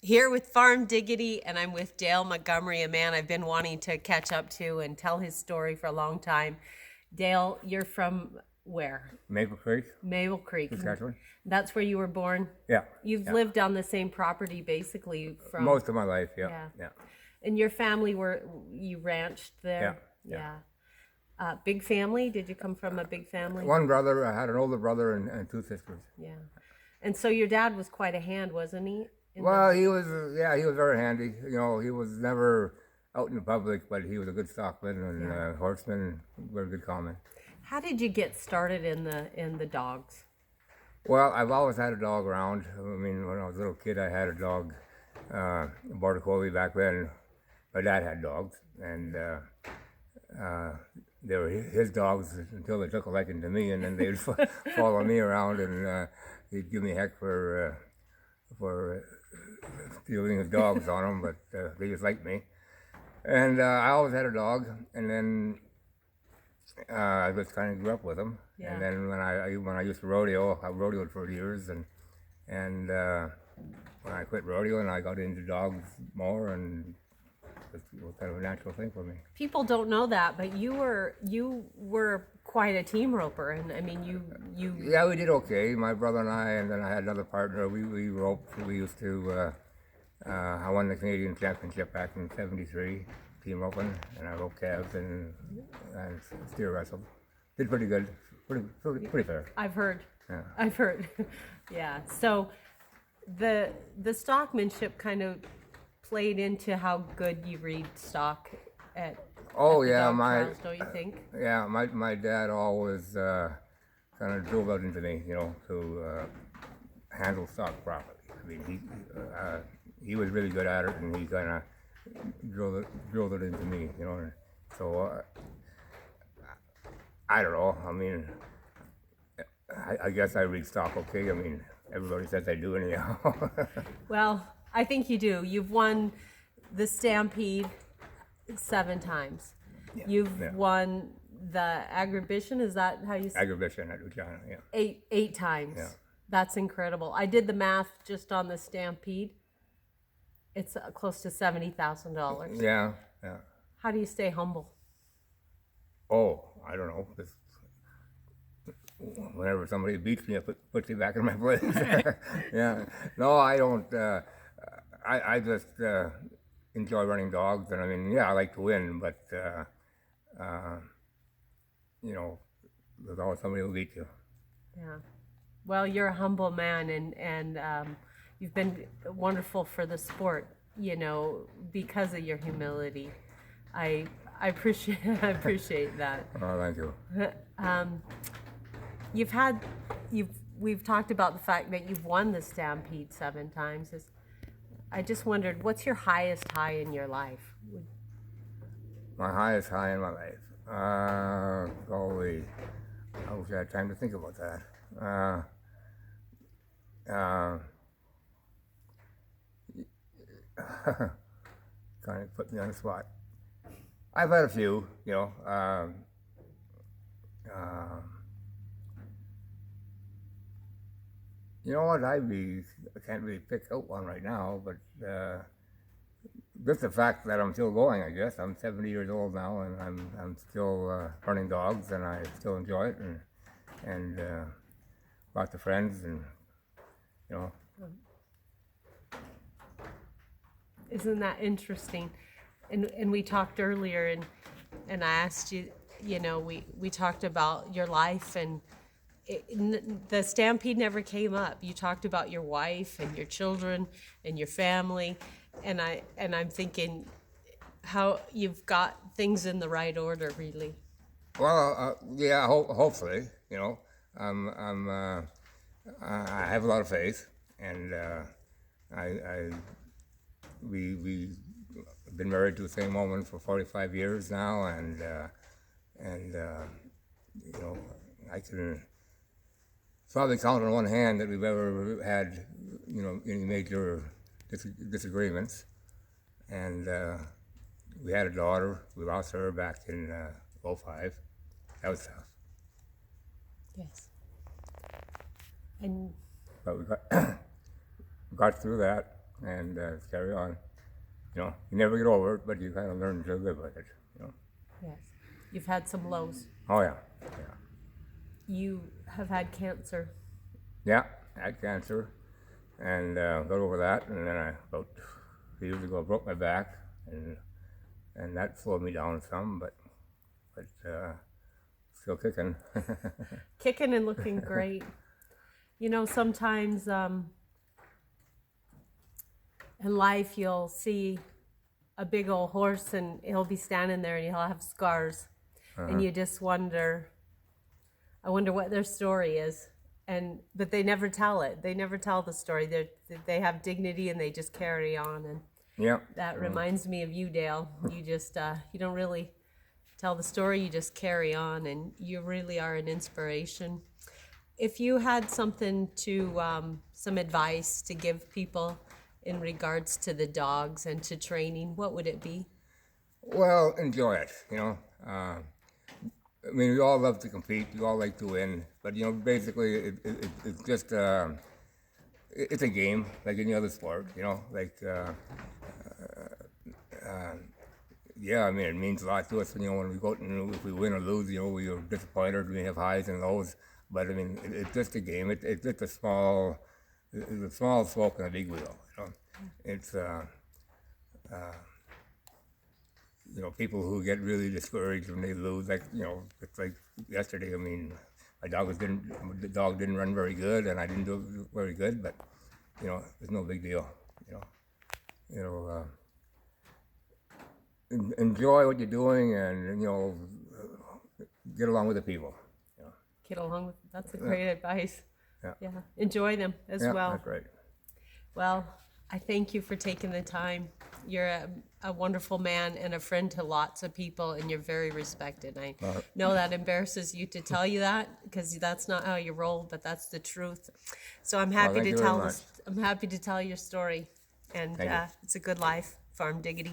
here with Farm Diggity, and I'm with Dale Montgomery, a man I've been wanting to catch up to and tell his story for a long time. Dale, you're from where? Maple Creek, Maple Creek. Saskatchewan. That's where you were born? Yeah. You've lived on the same property basically from... Most of my life, yeah. And your family you ranched there? Yeah. Big family? Did you come from a big family? One brother, I had an older brother and two sisters. Yeah. And so your dad was quite a hand, wasn't he? Well, he was very handy. You know, he was never out in the public, but he was a good stockman and horseman, very good comment. How did you get started in the dogs? Well, I've always had a dog around. I mean, when I was a little kid, I had a dog, a border collie back then. My dad had dogs, and they were his dogs until they took a liking to me, and then they'd follow me around, and he'd give me heck for stealing his dogs on them, but they just liked me. And I always had a dog, and then I just kind of grew up with him. Yeah. And then when I used to rodeo, I rodeoed for years, and when I quit rodeoing, I got into dogs more, and it was kind of a natural thing for me. People don't know that, but you were quite a team roper, and I mean you. Yeah, we did okay. My brother and then I had another partner. We roped. We used to. I won the Canadian Championship back in '73, team roping, and I roped calves and steer wrestled. Did pretty good. Pretty fair. I've heard. Yeah. I've heard. Yeah. So the stockmanship kind of played into how good you read stock at the dog trials, don't you think? Yeah, my dad always kind of drilled that into me, you know, to handle stock properly. I mean, he was really good at it, and he kind of drilled it into me, you know. So I don't know. I mean, I guess I read stock okay. I mean, everybody says I do anyhow. Well, I think you do. You've won the Stampede 7 times. Yeah. You've won the Agribition. Is that how you say it? Agribition at Regina, yeah. Eight times. Yeah. That's incredible. I did the math just on the Stampede. It's close to $70,000. Yeah. How do you stay humble? Oh, I don't know. Whenever somebody beats me, it puts me back in my place. Yeah. No, I don't. I just enjoy running dogs, and I mean, yeah, I like to win, but you know, there's always somebody who'll beat you. Yeah. Well, you're a humble man, and you've been wonderful for the sport, you know, because of your humility. I appreciate that. Oh, thank you. We've talked about the fact that you've won the Stampede 7 times. I just wondered, what's your highest high in your life? My highest high in my life. Golly, I wish I had time to think about that. Kind of put me on the spot. I've had a few, you know. You know what? I can't really pick out one right now, but just the fact that I'm still going, I guess. I'm 70 years old now, and I'm still running dogs, and I still enjoy it, and lots of friends, and you know. Isn't that interesting? And we talked earlier, and I asked you, you know, we talked about your life, and the Stampede never came up. You talked about your wife and your children and your family, and I'm thinking how you've got things in the right order, really. Well, yeah, hopefully, you know, I have a lot of faith, and we've been married to the same woman for 45 years now, and you know, I can probably count on one hand that we've ever had, you know, any major disagreements. And we had a daughter. We lost her back in '05. That was tough. Yes. And but we got through that, and carry on. You know, you never get over it, but you kind of learn to live with it. You know. Yes. You've had some lows. Oh yeah, yeah, You have had cancer. yeah. I had cancer, and got over that, and then I about 2 years ago broke my back, and that slowed me down some, but still kicking. Kicking and looking great. You know, sometimes in life you'll see a big old horse and he'll be standing there and he'll have scars. And you just wonder, I wonder what their story is. But they never tell it. They never tell the story. They have dignity and they just carry on. And Yeah. that reminds me of you, Dale. You just, you don't really tell the story, you just carry on, and you really are an inspiration. If you had something to, some advice to give people in regards to the dogs and to training, what would it be? Well, enjoy it. You know. I mean, we all love to compete. We all like to win, but you know, basically, it's just it's a game like any other sport. You know, like yeah. I mean, it means a lot to us. You know, when we go out and if we win or lose, you know, we are disappointed. We have highs and lows, but I mean, it's just a game. It's just a small smoke in a big wheel. You know, it's. You know, people who get really discouraged when they lose, like, you know, it's like yesterday. I mean, the dog didn't run very good, and I didn't do very good, but you know, it's no big deal. You know, enjoy what you're doing, and you know, get along with the people. You know. Get along with, that's a great advice. Yeah. Yeah, enjoy them as Yeah, well. that's right. Well, I thank you for taking the time. You're a wonderful man and a friend to lots of people, and you're very respected. I know that embarrasses you to tell you that, because that's not how you roll, but that's the truth. So I'm happy thank to you very tell much. I'm happy to tell your story, and Thank you. it's a good life, Farm Diggity.